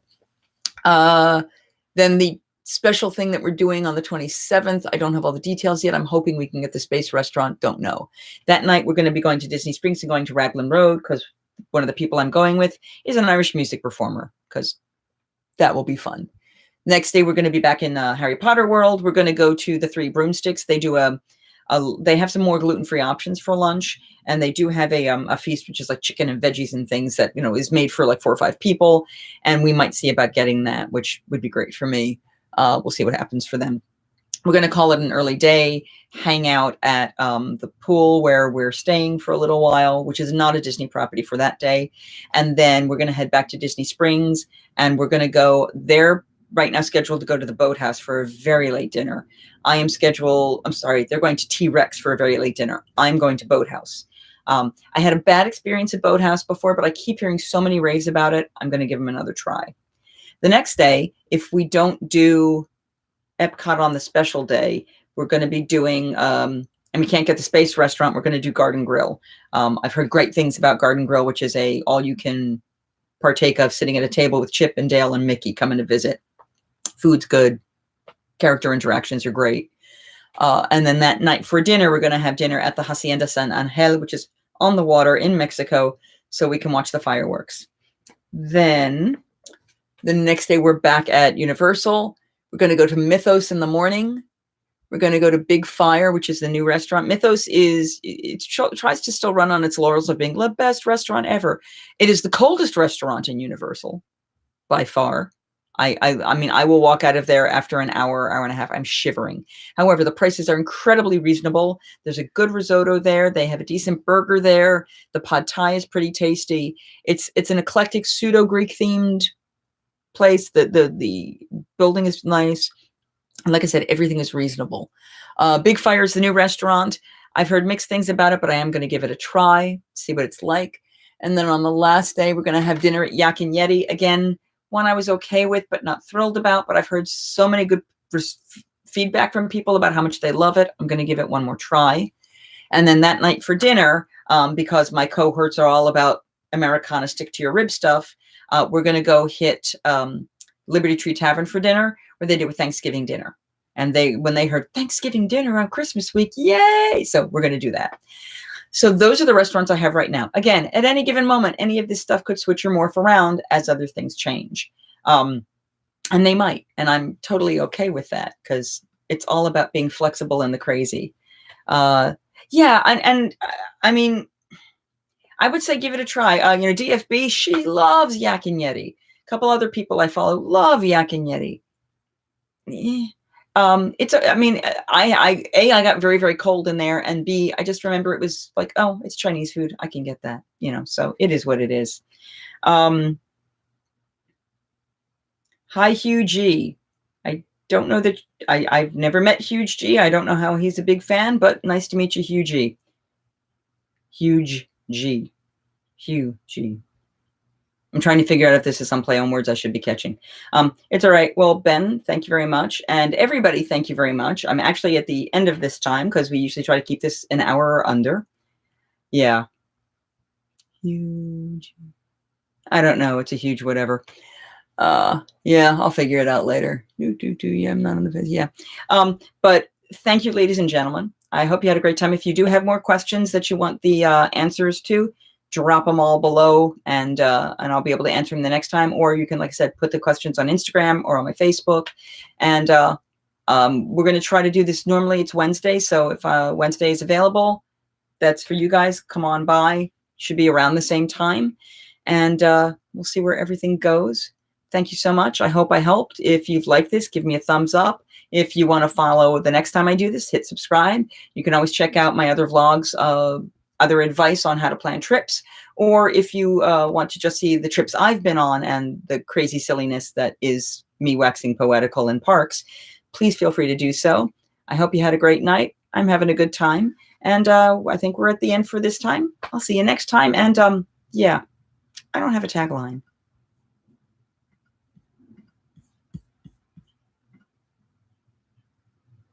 Then the special thing that we're doing on the 27th, I don't have all the details yet. I'm hoping we can get the space restaurant. Don't know. That night, we're going to be going to Disney Springs and going to Raglan Road because one of the people I'm going with is an Irish music performer, because that will be fun. Next day, we're going to be back in Harry Potter World. We're going to go to the Three Broomsticks. They do they have some more gluten-free options for lunch, and they do have a feast, which is like chicken and veggies and things that, is made for like 4 or 5 people. And we might see about getting that, which would be great for me. We'll see what happens for them. We're going to call it an early day, hang out at the pool where we're staying for a little while, which is not a Disney property for that day. And then we're going to head back to Disney Springs, and we're going to go there. Right now scheduled to go to the Boathouse for a very late dinner. They're going to T-Rex for a very late dinner. I'm going to Boathouse. I had a bad experience at Boathouse before, but I keep hearing so many raves about it. I'm going to give them another try. The next day, if we don't do Epcot on the special day, we're going to be doing, and we can't get the space restaurant, we're going to do Garden Grill. I've heard great things about Garden Grill, which is a all-you-can partake of, sitting at a table with Chip and Dale and Mickey coming to visit. Food's good. Character interactions are great. And then that night for dinner, we're going to have dinner at the Hacienda San Angel, which is on the water in Mexico, so we can watch the fireworks. Then the next day, we're back at Universal. We're going to go to Mythos in the morning. We're going to go to Big Fire, which is the new restaurant. Mythos tries to still run on its laurels of being the best restaurant ever. It is the coldest restaurant in Universal by far. I mean, I will walk out of there after an hour and a half. I'm shivering. However, the prices are incredibly reasonable. There's a good risotto there. They have a decent burger there. The pad thai is pretty tasty. It's an eclectic pseudo-Greek themed place. The building is nice. And like I said, everything is reasonable. Big Fire is the new restaurant. I've heard mixed things about it, but I am going to give it a try, see what it's like. And then on the last day, we're going to have dinner at Yak and Yeti. Again, one I was okay with, but not thrilled about. But I've heard so many good feedback from people about how much they love it. I'm going to give it one more try. And then that night for dinner, because my cohorts are all about Americana stick to your rib stuff, we're going to go hit Liberty Tree Tavern for dinner, where they do a Thanksgiving dinner. And when they heard Thanksgiving dinner on Christmas week, yay! So we're going to do that. So those are the restaurants I have right now. Again, at any given moment, any of this stuff could switch or morph around as other things change. And they might. And I'm totally okay with that, because it's all about being flexible in the crazy. Yeah, and I mean, I would say give it a try. DFB, she loves Yak and Yeti. A couple other people I follow love Yak and Yeti. I got very, very cold in there, and B, I just remember it was like, oh, it's Chinese food. I can get that, so it is what it is. Hi, Hugh G. I don't know that I've never met Huge G. I don't know how he's a big fan, but nice to meet you, Hugh G. Huge G. Hugh G. I'm trying to figure out if this is some play on words I should be catching. It's all right. Well, Ben, thank you very much. And everybody, thank you very much. I'm actually at the end of this time, because we usually try to keep this an hour or under. Yeah. Huge. I don't know. It's a huge whatever. Yeah, I'll figure it out later. Yeah, I'm not on the video. Yeah. But thank you, ladies and gentlemen. I hope you had a great time. If you do have more questions that you want the answers to, drop them all below, and I'll be able to answer them the next time. Or you can, like I said, put the questions on Instagram or on my Facebook. And we're going to try to do this. Normally it's Wednesday. So if Wednesday is available, that's for you guys. Come on by. Should be around the same time. And we'll see where everything goes. Thank you so much. I hope I helped. If you've liked this, give me a thumbs up. If you want to follow the next time I do this, hit subscribe. You can always check out my other vlogs, other advice on how to plan trips. Or if you want to just see the trips I've been on and the crazy silliness that is me waxing poetical in parks, please feel free to do so. I hope you had a great night. I'm having a good time. And I think we're at the end for this time. I'll see you next time. And yeah, I don't have a tagline.